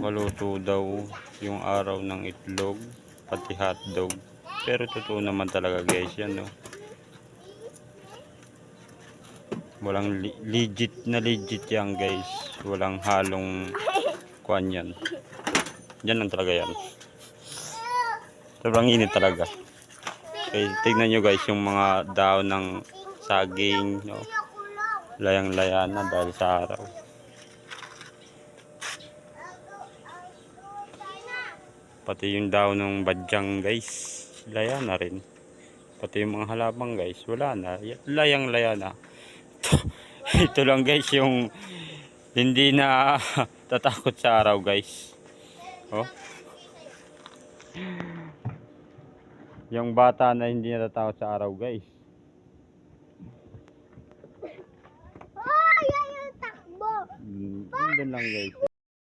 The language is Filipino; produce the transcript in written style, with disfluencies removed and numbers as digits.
maluto daw yung araw ng itlog pati hotdog. Pero totoo naman talaga guys yan, no? Walang legit na legit yan guys. Walang halong kuan yan. Yan lang talaga yan. Sobrang init talaga. Okay, tignan nyo guys yung mga daon ng saging, no? Layang-laya na dahil sa araw. Pati yung daon ng badyang guys, laya na rin. Pati yung mga halabang guys, wala na. Layang-laya na. Ito lang guys yung hindi na tatakot sa araw guys. Oh. Yung bata na hindi natatakot sa araw guys. Oh, yan yung takbo. Doon lang guys.